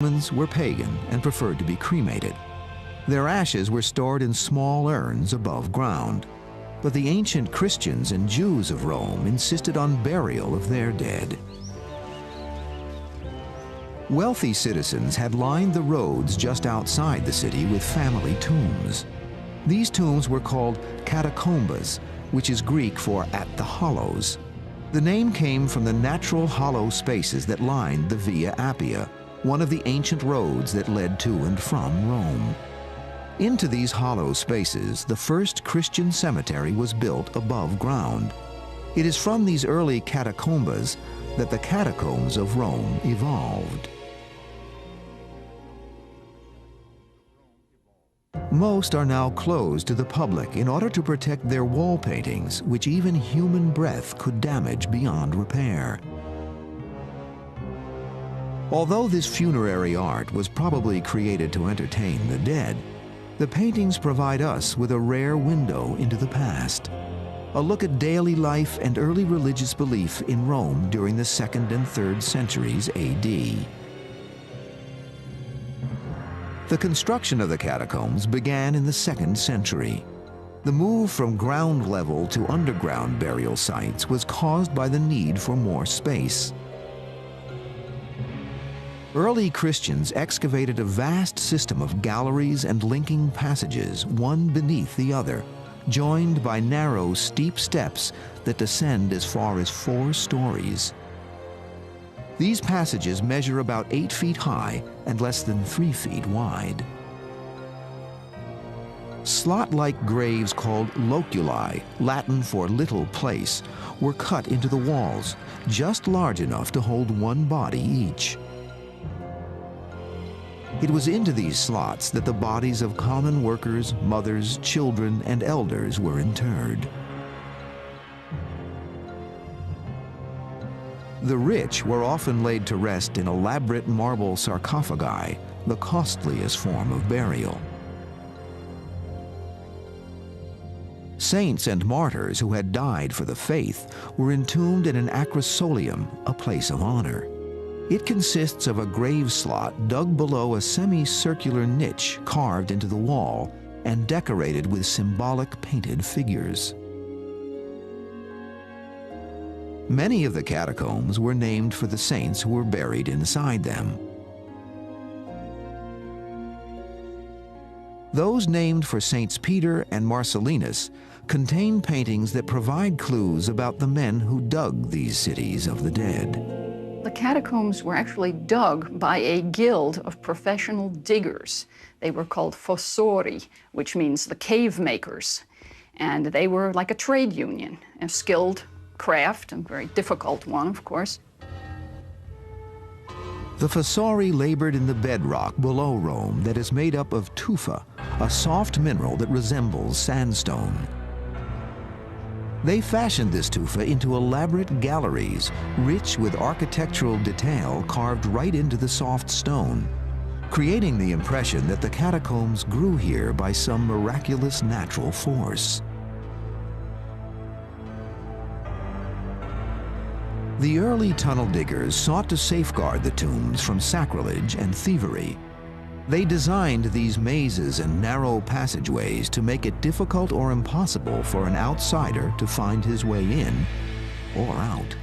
Romans were pagan and preferred to be cremated. Their ashes were stored in small urns above ground. But the ancient Christians and Jews of Rome insisted on burial of their dead. Wealthy citizens had lined the roads just outside the city with family tombs. These tombs were called Catacombs, which is Greek for "at the hollows." The name came from the natural hollow spaces that lined the Via Appia, one of the ancient roads that led to and from Rome. Into these hollow spaces, the first Christian cemetery was built above ground. It is from these early catacombas that the Catacombs of Rome evolved. Most are now closed to the public in order to protect their wall paintings, which even human breath could damage beyond repair. Although this funerary art was probably created to entertain the dead, the paintings provide us with a rare window into the past, a look at daily life and early religious belief in Rome during the 2nd and 3rd centuries AD. The construction of the catacombs began in the 2nd century. The move from ground level to underground burial sites was caused by the need for more space. Early Christians excavated a vast system of galleries and linking passages, one beneath the other, joined by narrow, steep steps that descend as far as 4 stories. These passages measure about 8 feet high and less than 3 feet wide. Slot-like graves called loculi, Latin for little place, were cut into the walls, just large enough to hold one body each. It was into these slots that the bodies of common workers, mothers, children, and elders were interred. The rich were often laid to rest in elaborate marble sarcophagi, the costliest form of burial. Saints and martyrs who had died for the faith were entombed in an acrosolium, a place of honor. It consists of a grave slot dug below a semicircular niche carved into the wall and decorated with symbolic painted figures. Many of the catacombs were named for the saints who were buried inside them. Those named for Saints Peter and Marcellinus contain paintings that provide clues about the men who dug these cities of the dead. The catacombs were actually dug by a guild of professional diggers. They were called fossori, which means the cave makers. And they were like a trade union, a skilled craft, a very difficult one, of course. The fossori labored in the bedrock below Rome that is made up of tufa, a soft mineral that resembles sandstone. They fashioned this tufa into elaborate galleries, rich with architectural detail carved right into the soft stone, creating the impression that the catacombs grew here by some miraculous natural force. The early tunnel diggers sought to safeguard the tombs from sacrilege and thievery. They designed these mazes and narrow passageways to make it difficult or impossible for an outsider to find his way in or out.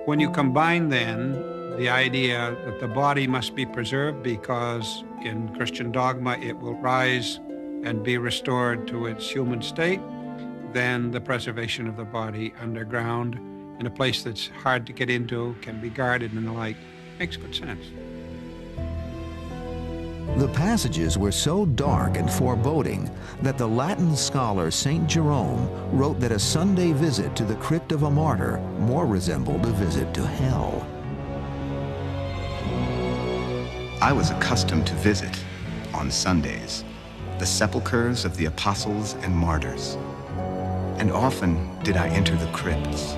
When you combine then the idea that the body must be preserved because in Christian dogma it will rise and be restored to its human state, then the preservation of the body underground in a place that's hard to get into, can be guarded and the like, makes good sense. The passages were so dark and foreboding that the Latin scholar St. Jerome wrote that a Sunday visit to the crypt of a martyr more resembled a visit to hell. I was accustomed to visit, on Sundays, the sepulchres of the apostles and martyrs. And often did I enter the crypts,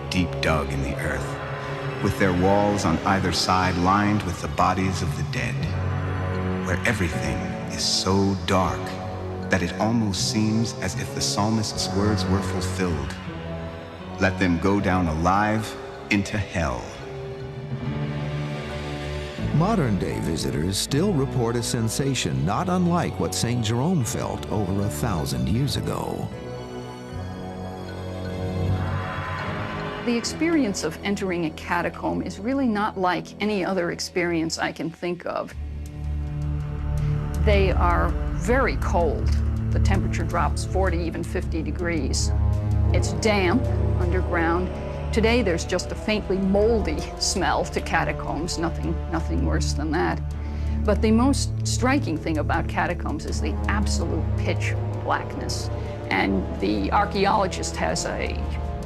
deep dug in the earth, with their walls on either side lined with the bodies of the dead, where everything is so dark that it almost seems as if the psalmist's words were fulfilled. Let them go down alive into hell, Modern-day visitors still report a sensation not unlike what St. Jerome felt over 1,000 years ago. The experience of entering a catacomb is really not like any other experience I can think of. They are very cold. The temperature drops 40, even 50 degrees. It's damp underground. Today there's just a faintly moldy smell to catacombs, nothing worse than that. But the most striking thing about catacombs is the absolute pitch blackness. And the archaeologist has a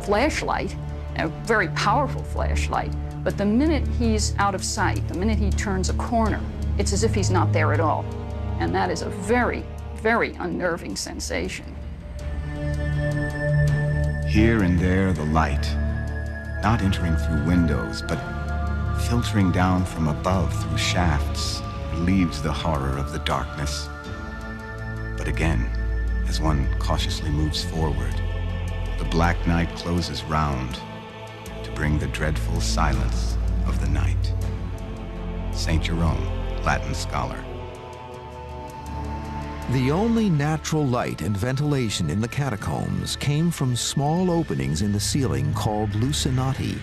flashlight, a very powerful flashlight, but the minute he's out of sight, the minute he turns a corner, it's as if he's not there at all. And that is a very, very unnerving sensation. Here and there, the light, not entering through windows, but filtering down from above through shafts, relieves the horror of the darkness. But again, as one cautiously moves forward, the black night closes round to bring the dreadful silence of the night. St. Jerome, Latin scholar. The only natural light and ventilation in the catacombs came from small openings in the ceiling called lucinati.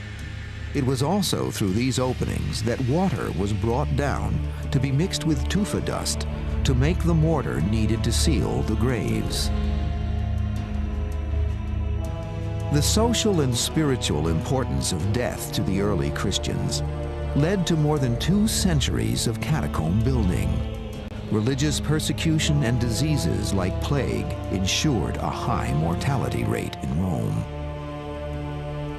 It was also through these openings that water was brought down to be mixed with tufa dust to make the mortar needed to seal the graves. The social and spiritual importance of death to the early Christians led to more than 2 centuries of catacomb building. Religious persecution and diseases like plague ensured a high mortality rate in Rome.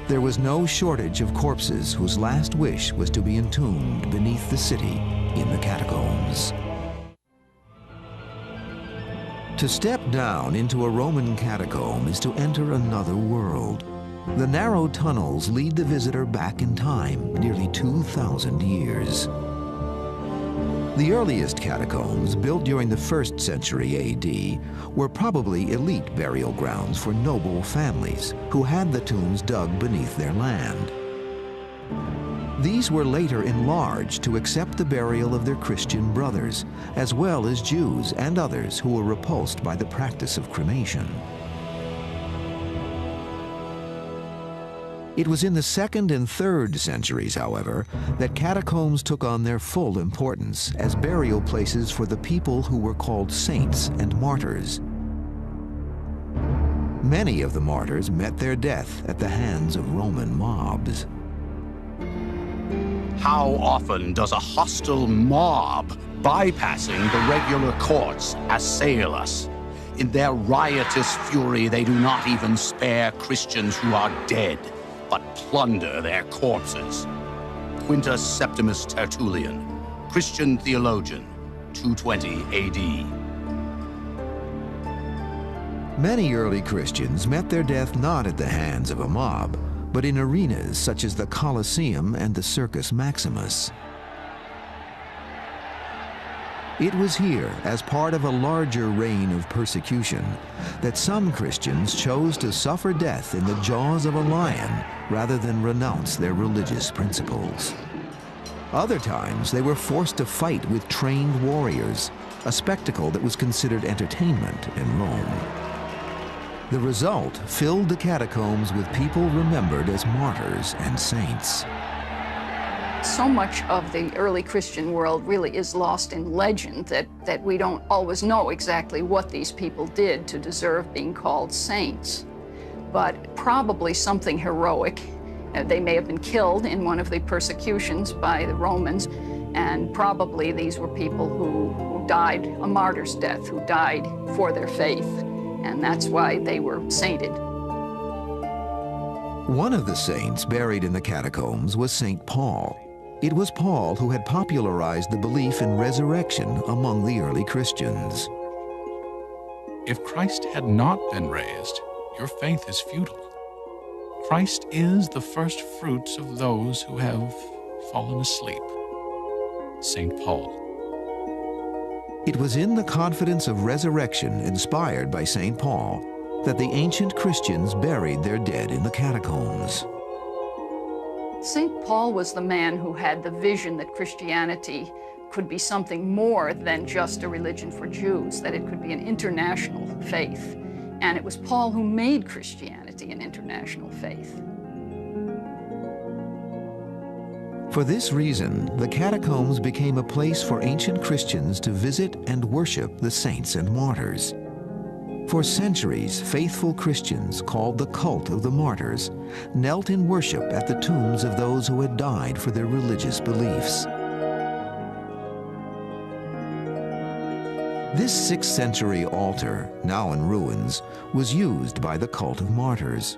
There was no shortage of corpses whose last wish was to be entombed beneath the city in the catacombs. To step down into a Roman catacomb is to enter another world. The narrow tunnels lead the visitor back in time, nearly 2,000 years. The earliest catacombs, built during the 1st century A.D., were probably elite burial grounds for noble families who had the tombs dug beneath their land. These were later enlarged to accept the burial of their Christian brothers, as well as Jews and others who were repulsed by the practice of cremation. It was in the 2nd and 3rd centuries, however, that catacombs took on their full importance as burial places for the people who were called saints and martyrs. Many of the martyrs met their death at the hands of Roman mobs. How often does a hostile mob, bypassing the regular courts, assail us? In their riotous fury, they do not even spare Christians who are dead, but plunder their corpses. Quintus Septimus Tertullian, Christian theologian, 220 A.D. Many early Christians met their death not at the hands of a mob, but in arenas such as the Colosseum and the Circus Maximus. It was here, as part of a larger reign of persecution, that some Christians chose to suffer death in the jaws of a lion rather than renounce their religious principles. Other times, they were forced to fight with trained warriors, a spectacle that was considered entertainment in Rome. The result filled the catacombs with people remembered as martyrs and saints. So much of the early Christian world really is lost in legend that we don't always know exactly what these people did to deserve being called saints. But probably something heroic. They may have been killed in one of the persecutions by the Romans, and probably these were people who died a martyr's death, who died for their faith, and that's why they were sainted. One of the saints buried in the catacombs was St. Paul. It was Paul who had popularized the belief in resurrection among the early Christians. If Christ had not been raised, your faith is futile. Christ is the first fruits of those who have fallen asleep. St. Paul. It was in the confidence of resurrection inspired by St. Paul that the ancient Christians buried their dead in the catacombs. St. Paul was the man who had the vision that Christianity could be something more than just a religion for Jews, that it could be an international faith. And it was Paul who made Christianity an international faith. For this reason, the catacombs became a place for ancient Christians to visit and worship the saints and martyrs. For centuries, faithful Christians, called the cult of the martyrs, knelt in worship at the tombs of those who had died for their religious beliefs. This 6th century altar, now in ruins, was used by the cult of martyrs.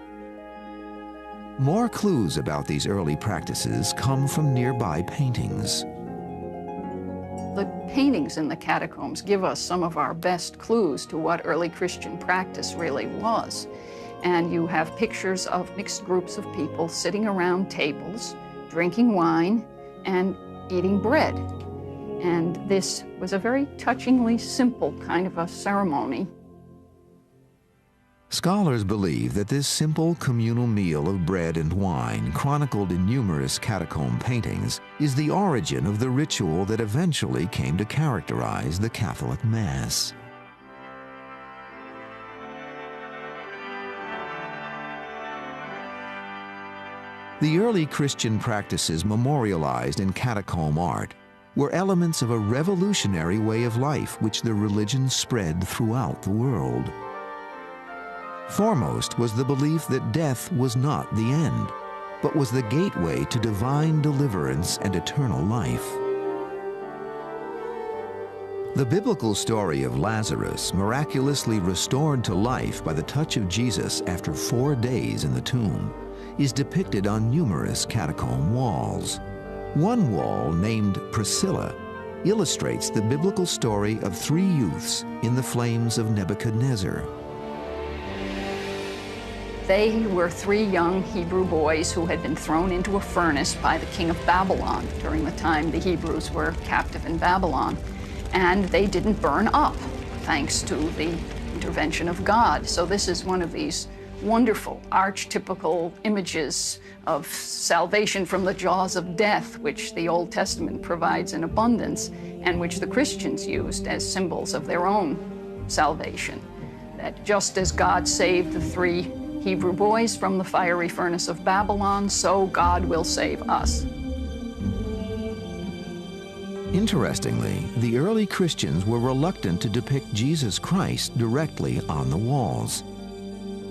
More clues about these early practices come from nearby paintings. The paintings in the catacombs give us some of our best clues to what early Christian practice really was. And you have pictures of mixed groups of people sitting around tables, drinking wine, and eating bread. And this was a very touchingly simple kind of a ceremony. Scholars believe that this simple communal meal of bread and wine, chronicled in numerous catacomb paintings, is the origin of the ritual that eventually came to characterize the Catholic Mass. The early Christian practices memorialized in catacomb art were elements of a revolutionary way of life which the religion spread throughout the world. Foremost was the belief that death was not the end, but was the gateway to divine deliverance and eternal life. The biblical story of Lazarus, miraculously restored to life by the touch of Jesus after 4 days in the tomb, is depicted on numerous catacomb walls. One wall, named Priscilla, illustrates the biblical story of 3 youths in the flames of Nebuchadnezzar. They were 3 young Hebrew boys who had been thrown into a furnace by the king of Babylon during the time the Hebrews were captive in Babylon. And they didn't burn up, thanks to the intervention of God. So this is one of these wonderful, archetypical images of salvation from the jaws of death, which the Old Testament provides in abundance, and which the Christians used as symbols of their own salvation. That just as God saved the 3 Hebrew boys from the fiery furnace of Babylon, so God will save us. Interestingly, the early Christians were reluctant to depict Jesus Christ directly on the walls.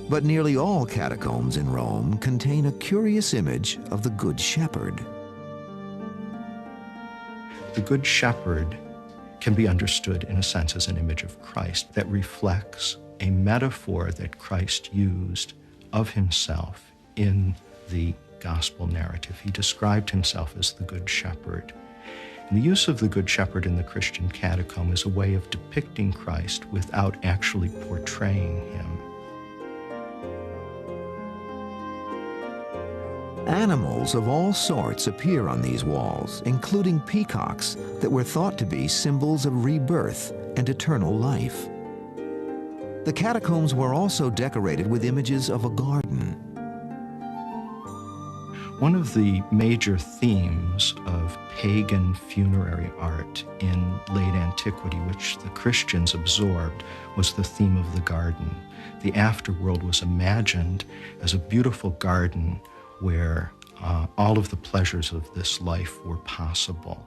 But nearly all catacombs in Rome contain a curious image of the Good Shepherd. The Good Shepherd can be understood in a sense as an image of Christ that reflects a metaphor that Christ used of himself in the gospel narrative. He described himself as the Good Shepherd. And the use of the Good Shepherd in the Christian catacomb is a way of depicting Christ without actually portraying him. Animals of all sorts appear on these walls, including peacocks that were thought to be symbols of rebirth and eternal life. The catacombs were also decorated with images of a garden. One of the major themes of pagan funerary art in late antiquity, which the Christians absorbed, was the theme of the garden. The afterworld was imagined as a beautiful garden where all of the pleasures of this life were possible.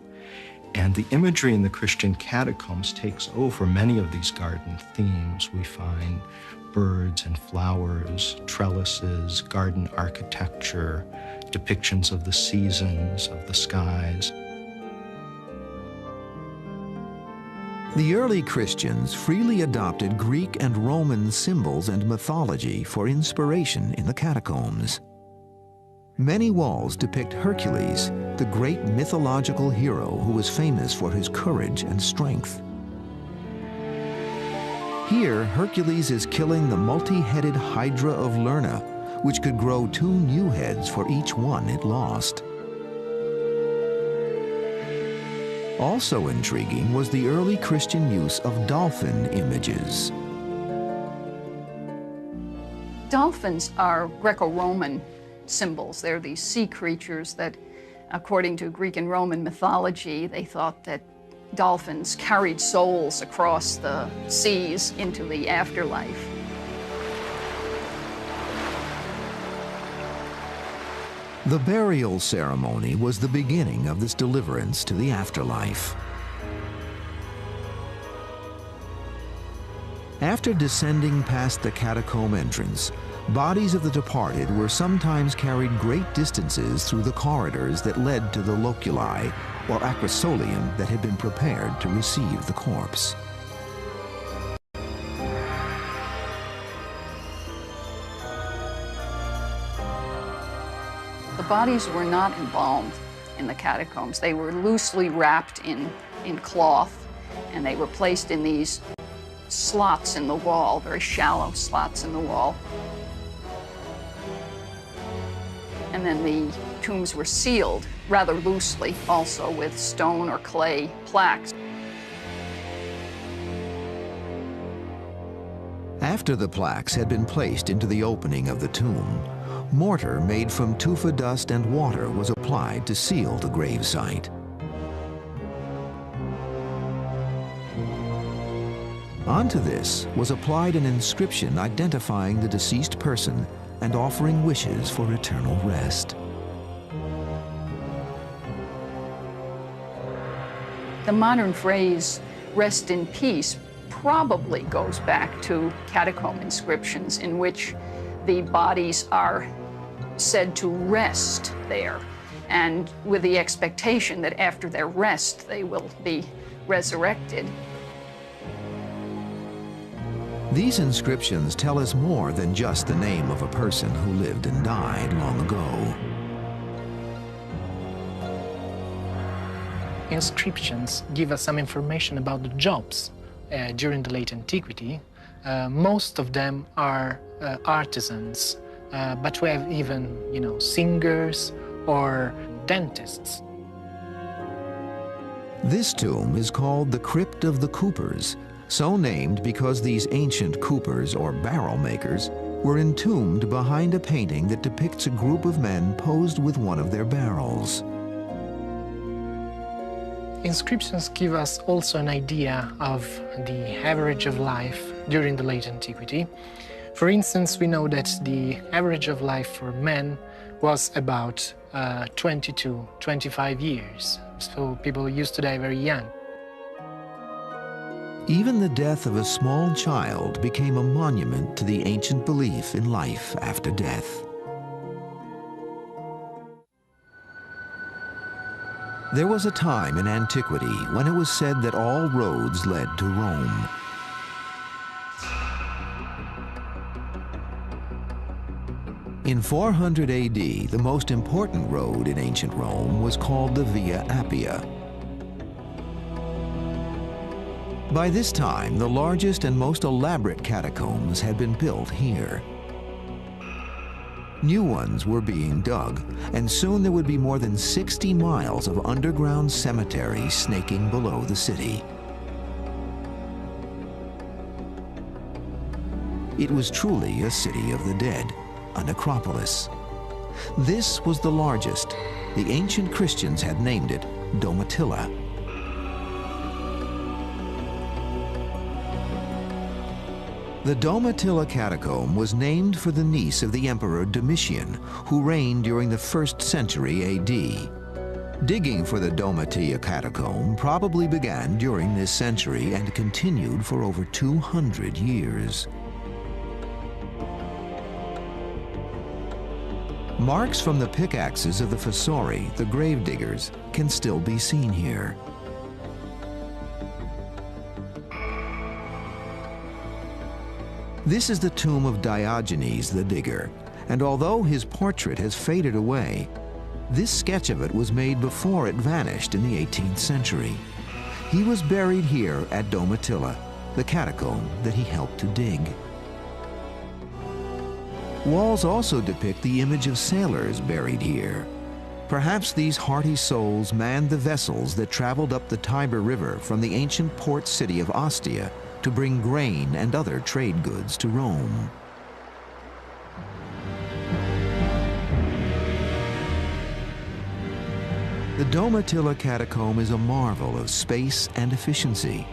And the imagery in the Christian catacombs takes over many of these garden themes. We find birds and flowers, trellises, garden architecture, depictions of the seasons, of the skies. The early Christians freely adopted Greek and Roman symbols and mythology for inspiration in the catacombs. Many walls depict Hercules, the great mythological hero who was famous for his courage and strength. Here, Hercules is killing the multi-headed Hydra of Lerna, which could grow 2 new heads for each one it lost. Also intriguing was the early Christian use of dolphin images. Dolphins are Greco-Roman symbols. They're these sea creatures that, according to Greek and Roman mythology, they thought that dolphins carried souls across the seas into the afterlife. The burial ceremony was the beginning of this deliverance to the afterlife. After descending past the catacomb entrance, bodies of the departed were sometimes carried great distances through the corridors that led to the loculi, or acrosolium, that had been prepared to receive the corpse. The bodies were not embalmed in the catacombs. They were loosely wrapped in cloth, and they were placed in these slots in the wall, very shallow slots in the wall. And then the tombs were sealed rather loosely, also with stone or clay plaques. After the plaques had been placed into the opening of the tomb, mortar made from tufa dust and water was applied to seal the grave site. Onto this was applied an inscription identifying the deceased person and offering wishes for eternal rest. The modern phrase, "rest in peace," probably goes back to catacomb inscriptions in which the bodies are said to rest there, and with the expectation that after their rest they will be resurrected. These inscriptions tell us more than just the name of a person who lived and died long ago. Inscriptions give us some information about the jobs during the late antiquity. Most of them are artisans, but we have even, singers or dentists. This tomb is called the Crypt of the Coopers, so named because these ancient coopers, or barrel makers, were entombed behind a painting that depicts a group of men posed with one of their barrels. Inscriptions give us also an idea of the average of life during the late antiquity. For instance, we know that the average of life for men was about 20 to 25 years. So people used to die very young. Even the death of a small child became a monument to the ancient belief in life after death. There was a time in antiquity when it was said that all roads led to Rome. In 400 AD, the most important road in ancient Rome was called the Via Appia. By this time, the largest and most elaborate catacombs had been built here. New ones were being dug, and soon there would be more than 60 miles of underground cemeteries snaking below the city. It was truly a city of the dead, a necropolis. This was the largest. The ancient Christians had named it Domitilla. The Domitilla catacomb was named for the niece of the Emperor Domitian, who reigned during the 1st century AD. Digging for the Domitilla catacomb probably began during this century and continued for over 200 years. Marks from the pickaxes of the fossori, the grave diggers, can still be seen here. This is the tomb of Diogenes the digger, and although his portrait has faded away, this sketch of it was made before it vanished in the 18th century. He was buried here at Domitilla, the catacomb that he helped to dig. Walls also depict the image of sailors buried here. Perhaps these hearty souls manned the vessels that traveled up the Tiber River from the ancient port city of Ostia to bring grain and other trade goods to Rome. The Dom Attila catacomb is a marvel of space and efficiency.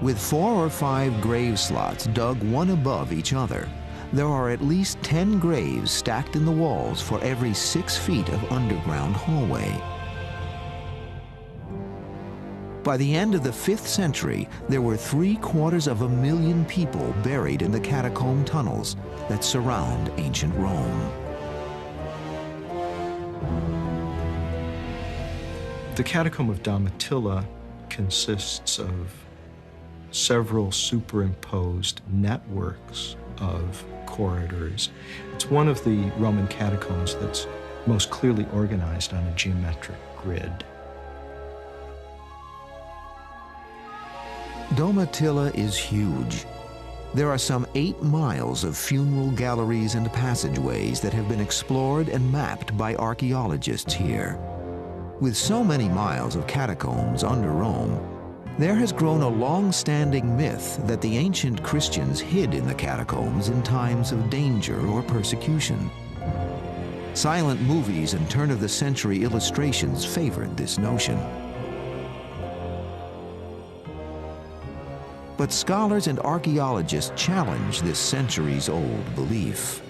With 4 or 5 grave slots dug one above each other, there are at least 10 graves stacked in the walls for every 6 feet of underground hallway. By the end of the 5th century, there were 750,000 people buried in the catacomb tunnels that surround ancient Rome. The Catacomb of Dom Attila consists of several superimposed networks of corridors. It's one of the Roman catacombs that's most clearly organized on a geometric grid. Dom Attila is huge. There are some 8 miles of funeral galleries and passageways that have been explored and mapped by archaeologists here. With so many miles of catacombs under Rome, there has grown a long-standing myth that the ancient Christians hid in the catacombs in times of danger or persecution. Silent movies and turn-of-the-century illustrations favored this notion. But scholars and archaeologists challenge this centuries-old belief.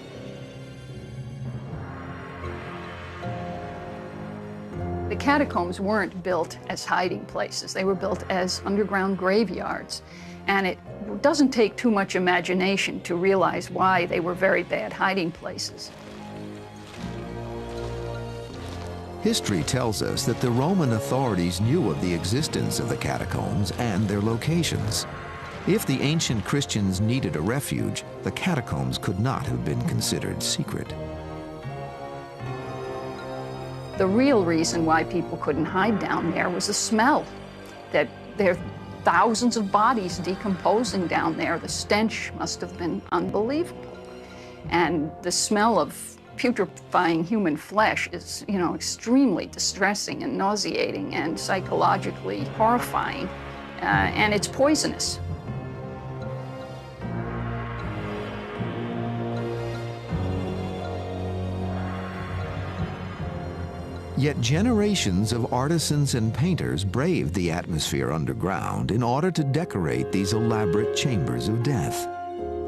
The catacombs weren't built as hiding places. They were built as underground graveyards. And it doesn't take too much imagination to realize why they were very bad hiding places. History tells us that the Roman authorities knew of the existence of the catacombs and their locations. If the ancient Christians needed a refuge, the catacombs could not have been considered secret. The real reason why people couldn't hide down there was the smell. That there are thousands of bodies decomposing down there. The stench must have been unbelievable. And the smell of putrefying human flesh is, extremely distressing and nauseating and psychologically horrifying. And it's poisonous. Yet generations of artisans and painters braved the atmosphere underground in order to decorate these elaborate chambers of death,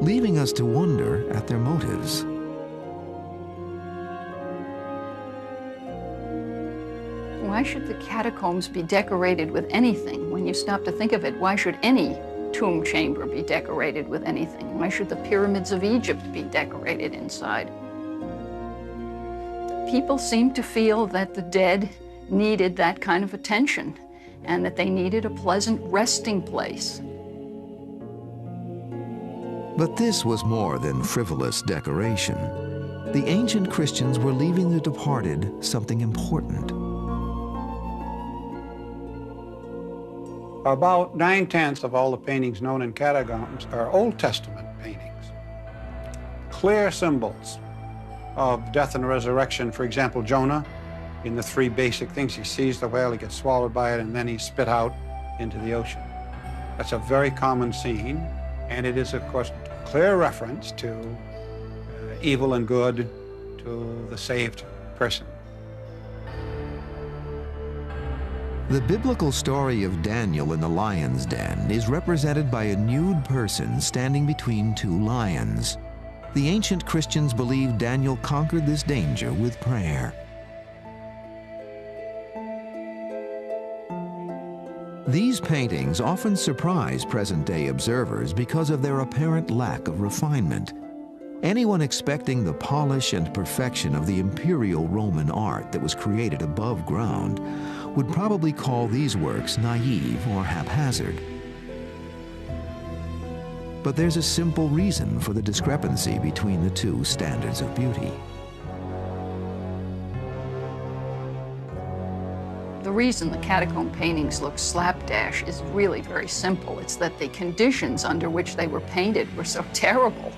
leaving us to wonder at their motives. Why should the catacombs be decorated with anything? When you stop to think of it, why should any tomb chamber be decorated with anything? Why should the pyramids of Egypt be decorated inside? People seem to feel that the dead needed that kind of attention and that they needed a pleasant resting place. But this was more than frivolous decoration. The ancient Christians were leaving the departed something important. About 9/10 of all the paintings known in catacombs are Old Testament paintings. Clear symbols of death and resurrection. For example, Jonah, in the 3 basic things, he sees the whale, he gets swallowed by it, and then he's spit out into the ocean. That's a very common scene, and it is, of course, clear reference to evil and good, to the saved person. The biblical story of Daniel in the lion's den is represented by a nude person standing between 2 lions. The ancient Christians believed Daniel conquered this danger with prayer. These paintings often surprise present-day observers because of their apparent lack of refinement. Anyone expecting the polish and perfection of the imperial Roman art that was created above ground would probably call these works naive or haphazard. But there's a simple reason for the discrepancy between the 2 standards of beauty. The reason the catacomb paintings look slapdash is really very simple. It's that the conditions under which they were painted were so terrible.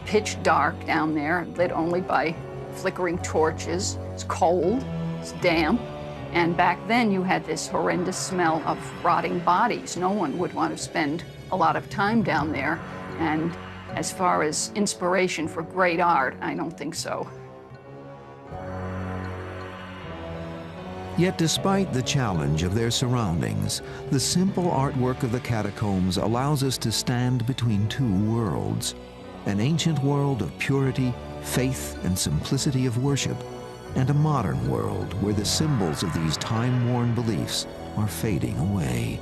Pitch dark down there, lit only by flickering torches. It's cold, it's damp. And back then you had this horrendous smell of rotting bodies. No one would want to spend a lot of time down there. And as far as inspiration for great art, I don't think so. Yet despite the challenge of their surroundings, the simple artwork of the catacombs allows us to stand between two worlds, an ancient world of purity, faith, and simplicity of worship, and a modern world where the symbols of these time-worn beliefs are fading away.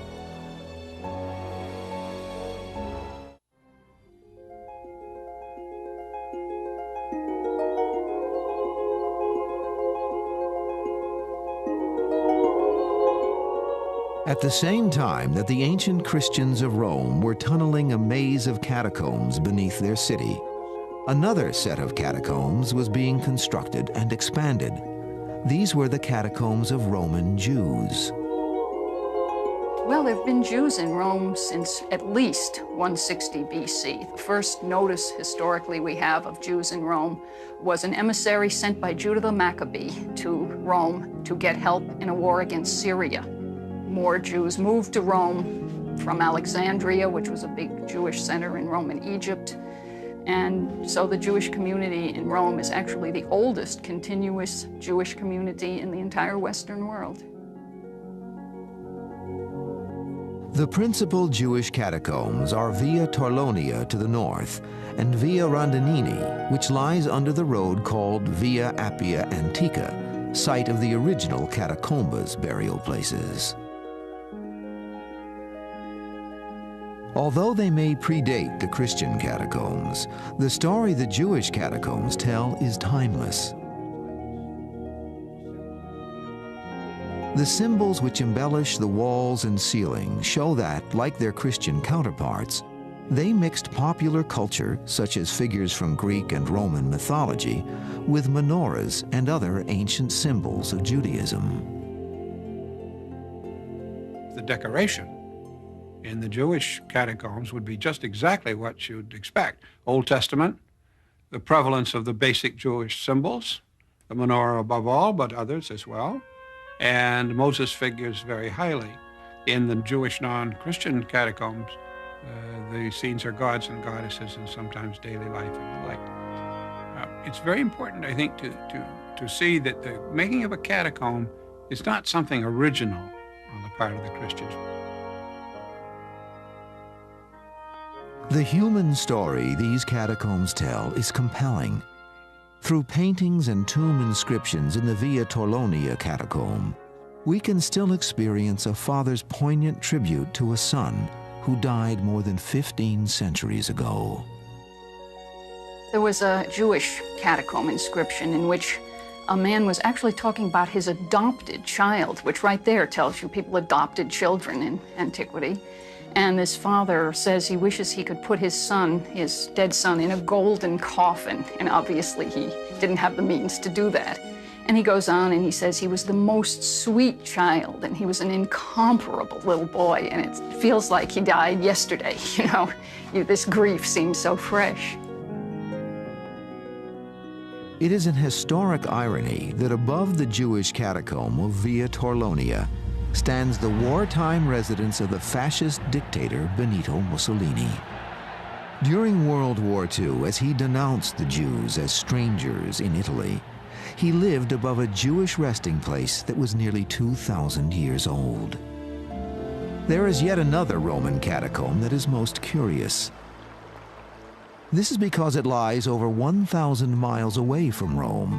At the same time that the ancient Christians of Rome were tunneling a maze of catacombs beneath their city, another set of catacombs was being constructed and expanded. These were the catacombs of Roman Jews. Well, there have been Jews in Rome since at least 160 BC. The first notice historically we have of Jews in Rome was an emissary sent by Judah the Maccabee to Rome to get help in a war against Syria. More Jews moved to Rome from Alexandria, which was a big Jewish center in Roman Egypt. And so the Jewish community in Rome is actually the oldest continuous Jewish community in the entire Western world. The principal Jewish catacombs are Via Torlonia to the north and Via Rondinini, which lies under the road called Via Appia Antica, site of the original Catacombas burial places. Although they may predate the Christian catacombs, the story the Jewish catacombs tell is timeless. The symbols which embellish the walls and ceiling show that, like their Christian counterparts, they mixed popular culture, such as figures from Greek and Roman mythology, with menorahs and other ancient symbols of Judaism. The decoration in the Jewish catacombs would be just exactly what you'd expect. Old Testament, the prevalence of the basic Jewish symbols, the menorah above all, but others as well, and Moses figures very highly. In the Jewish non-Christian catacombs, the scenes are gods and goddesses and sometimes daily life and the like. It's very important, I think, to see that the making of a catacomb is not something original on the part of the Christians. The human story these catacombs tell is compelling. Through paintings and tomb inscriptions in the Via Torlonia catacomb, we can still experience a father's poignant tribute to a son who died more than 15 centuries ago. There was a Jewish catacomb inscription in which a man was actually talking about his adopted child, which right there tells you people adopted children in antiquity. And this father says he wishes he could put his son, his dead son, in a golden coffin. And obviously he didn't have the means to do that. And he goes on and he says he was the most sweet child and he was an incomparable little boy. And it feels like he died yesterday, you know. This grief seems so fresh. It is an historic irony that above the Jewish catacomb of Via Torlonia stands the wartime residence of the fascist dictator Benito Mussolini. During World War II, as he denounced the Jews as strangers in Italy, he lived above a Jewish resting place that was nearly 2,000 years old. There is yet another Roman catacomb that is most curious. This is because it lies over 1,000 miles away from Rome.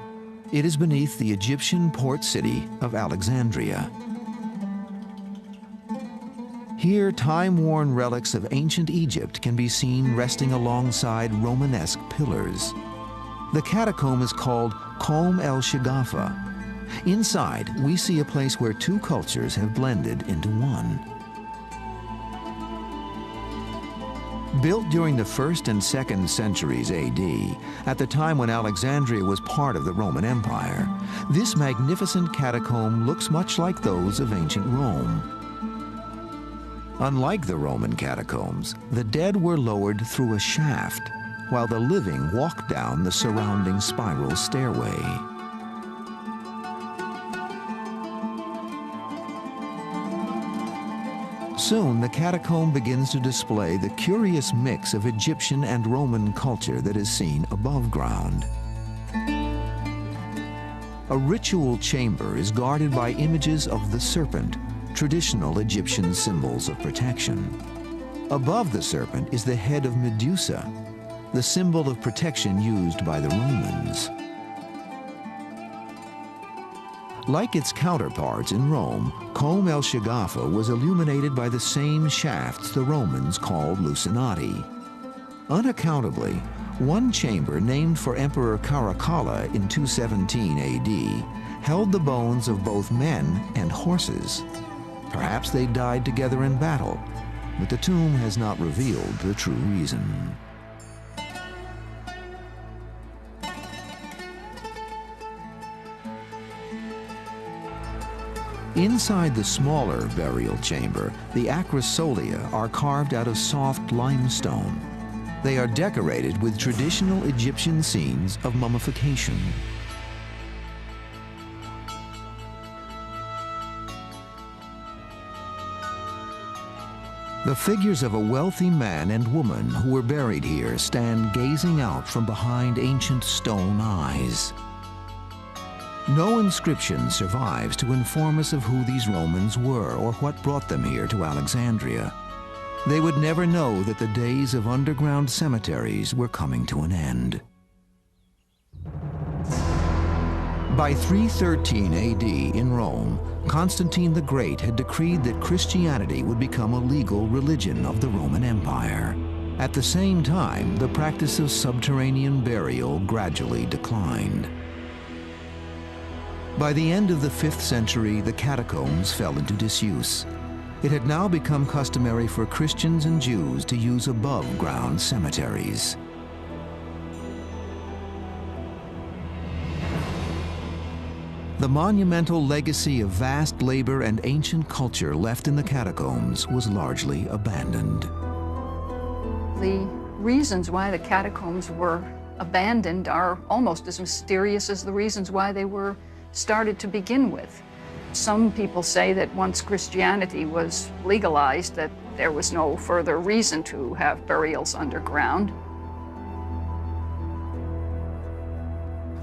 It is beneath the Egyptian port city of Alexandria. Here, time-worn relics of ancient Egypt can be seen resting alongside Romanesque pillars. The catacomb is called Combe el Shagafa. Inside, we see a place where two cultures have blended into one. Built during the 1st and 2nd centuries AD, at the time when Alexandria was part of the Roman Empire, this magnificent catacomb looks much like those of ancient Rome. Unlike the Roman catacombs, the dead were lowered through a shaft, while the living walked down the surrounding spiral stairway. Soon, the catacomb begins to display the curious mix of Egyptian and Roman culture that is seen above ground. A ritual chamber is guarded by images of the serpent, traditional Egyptian symbols of protection. Above the serpent is the head of Medusa, the symbol of protection used by the Romans. Like its counterparts in Rome, Comb el Shagafa was illuminated by the same shafts the Romans called lucinati. Unaccountably, one chamber named for Emperor Caracalla in 217 AD held the bones of both men and horses. Perhaps they died together in battle, but the tomb has not revealed the true reason. Inside the smaller burial chamber, the acrosolia are carved out of soft limestone. They are decorated with traditional Egyptian scenes of mummification. The figures of a wealthy man and woman who were buried here stand gazing out from behind ancient stone eyes. No inscription survives to inform us of who these Romans were or what brought them here to Alexandria. They would never know that the days of underground cemeteries were coming to an end. By 313 AD in Rome, Constantine the Great had decreed that Christianity would become a legal religion of the Roman Empire. At the same time, the practice of subterranean burial gradually declined. By the end of the 5th century, the catacombs fell into disuse. It had now become customary for Christians and Jews to use above-ground cemeteries. The monumental legacy of vast labor and ancient culture left in the catacombs was largely abandoned. The reasons why the catacombs were abandoned are almost as mysterious as the reasons why they were started to begin with. Some people say that once Christianity was legalized, that there was no further reason to have burials underground.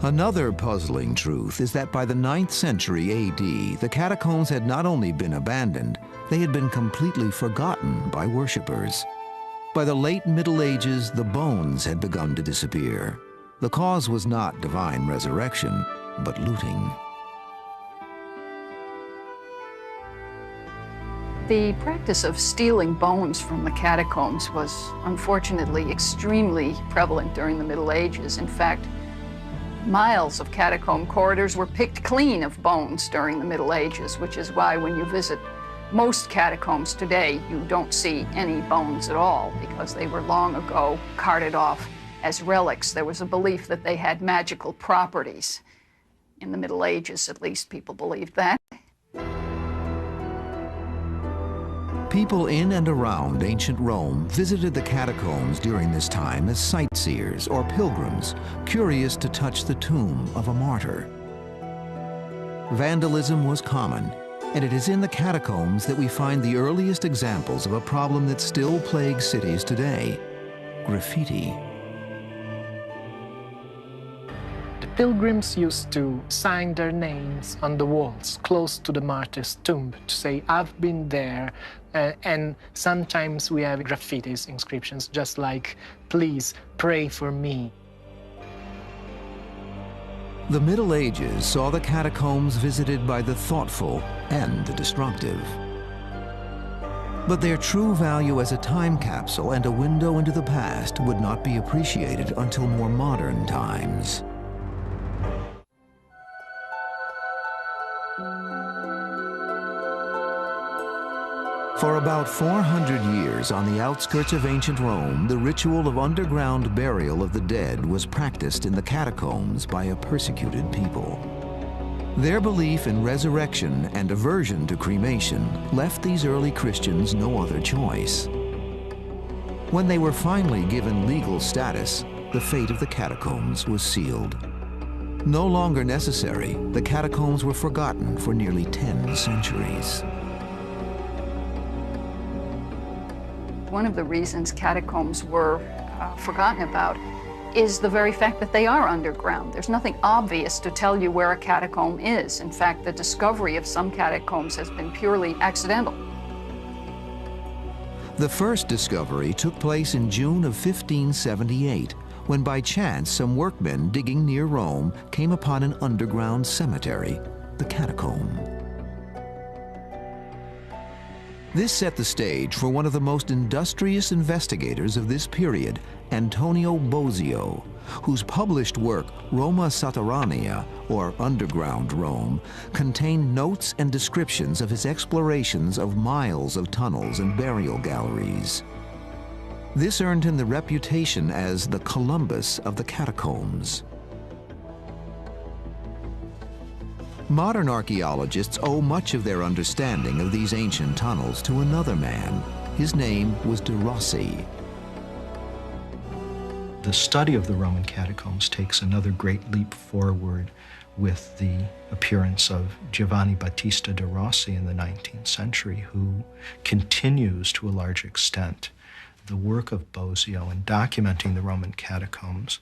Another puzzling truth is that by the 9th century AD, the catacombs had not only been abandoned, they had been completely forgotten by worshippers. By the late Middle Ages, the bones had begun to disappear. The cause was not divine resurrection, but looting. The practice of stealing bones from the catacombs was unfortunately extremely prevalent during the Middle Ages. In fact, miles of catacomb corridors were picked clean of bones during the Middle Ages, which is why when you visit most catacombs today, you don't see any bones at all, because they were long ago carted off as relics. There was a belief that they had magical properties. In the Middle Ages, at least, people believed that. People in and around ancient Rome visited the catacombs during this time as sightseers or pilgrims, curious to touch the tomb of a martyr. Vandalism was common, and it is in the catacombs that we find the earliest examples of a problem that still plagues cities today: graffiti. Pilgrims used to sign their names on the walls close to the martyr's tomb to say, "I've been there," and sometimes we have graffitis, inscriptions, just like, "Please pray for me." The Middle Ages saw the catacombs visited by the thoughtful and the destructive. But their true value as a time capsule and a window into the past would not be appreciated until more modern times. For about 400 years on the outskirts of ancient Rome, the ritual of underground burial of the dead was practiced in the catacombs by a persecuted people. Their belief in resurrection and aversion to cremation left these early Christians no other choice. When they were finally given legal status, the fate of the catacombs was sealed. No longer necessary, the catacombs were forgotten for nearly 10 centuries. One of the reasons catacombs were forgotten about is the very fact that they are underground. There's nothing obvious to tell you where a catacomb is. In fact, the discovery of some catacombs has been purely accidental. The first discovery took place in June of 1578, when by chance some workmen digging near Rome came upon an underground cemetery, the catacomb. This set the stage for one of the most industrious investigators of this period, Antonio Bosio, whose published work, Roma Sotterranea, or Underground Rome, contained notes and descriptions of his explorations of miles of tunnels and burial galleries. This earned him the reputation as the Columbus of the catacombs. Modern archaeologists owe much of their understanding of these ancient tunnels to another man. His name was de Rossi. The study of the Roman catacombs takes another great leap forward with the appearance of Giovanni Battista de Rossi in the 19th century, who continues to a large extent the work of Bosio in documenting the Roman catacombs,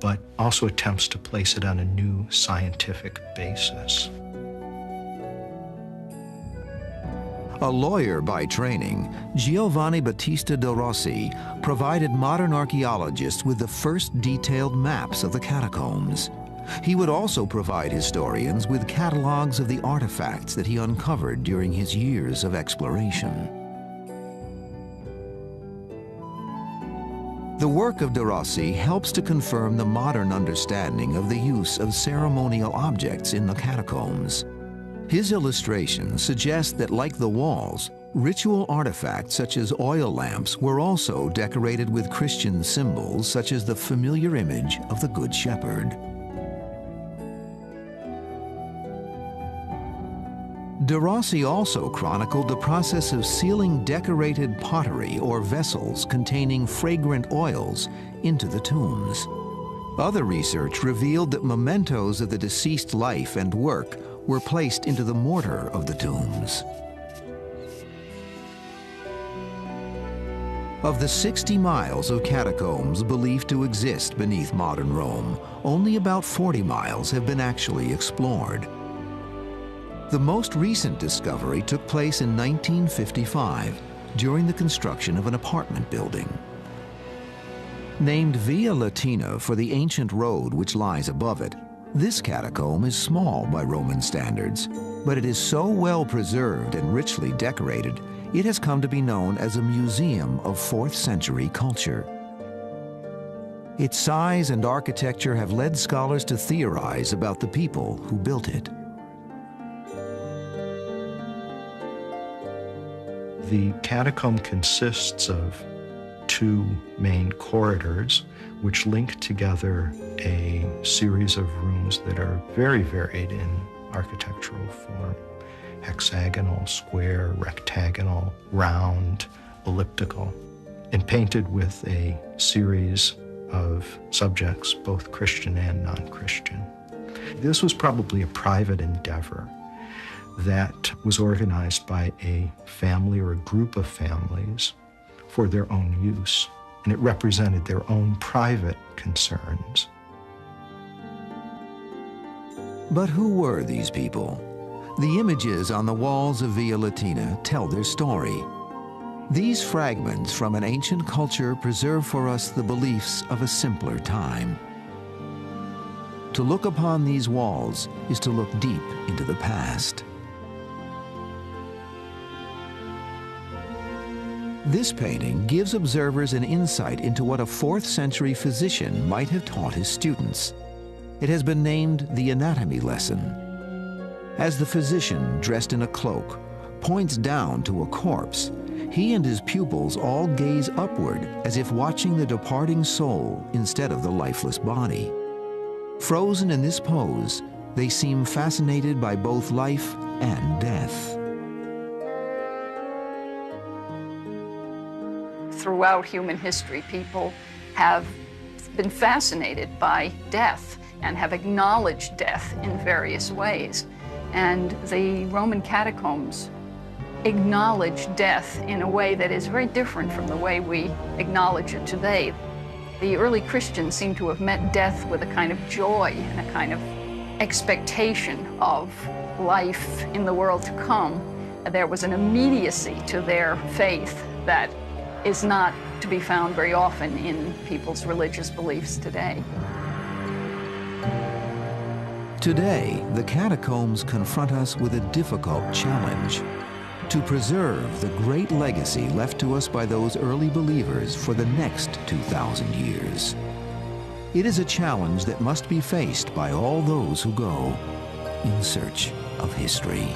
but also attempts to place it on a new scientific basis. A lawyer by training, Giovanni Battista de Rossi provided modern archaeologists with the first detailed maps of the catacombs. He would also provide historians with catalogs of the artifacts that he uncovered during his years of exploration. The work of de Rossi helps to confirm the modern understanding of the use of ceremonial objects in the catacombs. His illustrations suggest that, like the walls, ritual artifacts such as oil lamps were also decorated with Christian symbols such as the familiar image of the Good Shepherd. De Rossi also chronicled the process of sealing decorated pottery or vessels containing fragrant oils into the tombs. Other research revealed that mementos of the deceased life and work were placed into the mortar of the tombs. Of the 60 miles of catacombs believed to exist beneath modern Rome, only about 40 miles have been actually explored. The most recent discovery took place in 1955 during the construction of an apartment building. Named Via Latina for the ancient road which lies above it, this catacomb is small by Roman standards, but it is so well preserved and richly decorated, it has come to be known as a museum of 4th century culture. Its size and architecture have led scholars to theorize about the people who built it. The catacomb consists of 2 main corridors which link together a series of rooms that are very varied in architectural form: hexagonal, square, rectagonal, round, elliptical, and painted with a series of subjects, both Christian and non-Christian. This was probably a private endeavor that was organized by a family or a group of families for their own use, and it represented their own private concerns. But who were these people? The images on the walls of Via Latina tell their story. These fragments from an ancient culture preserve for us the beliefs of a simpler time. To look upon these walls is to look deep into the past. This painting gives observers an insight into what a 4th century physician might have taught his students. It has been named the anatomy lesson. As the physician, dressed in a cloak, points down to a corpse, he and his pupils all gaze upward as if watching the departing soul instead of the lifeless body. Frozen in this pose, they seem fascinated by both life and death. Throughout human history, people have been fascinated by death and have acknowledged death in various ways. And the Roman catacombs acknowledge death in a way that is very different from the way we acknowledge it today. The early Christians seem to have met death with a kind of joy and a kind of expectation of life in the world to come. There was an immediacy to their faith that is not to be found very often in people's religious beliefs today. Today, the catacombs confront us with a difficult challenge: to preserve the great legacy left to us by those early believers for the next 2,000 years. It is a challenge that must be faced by all those who go in search of history.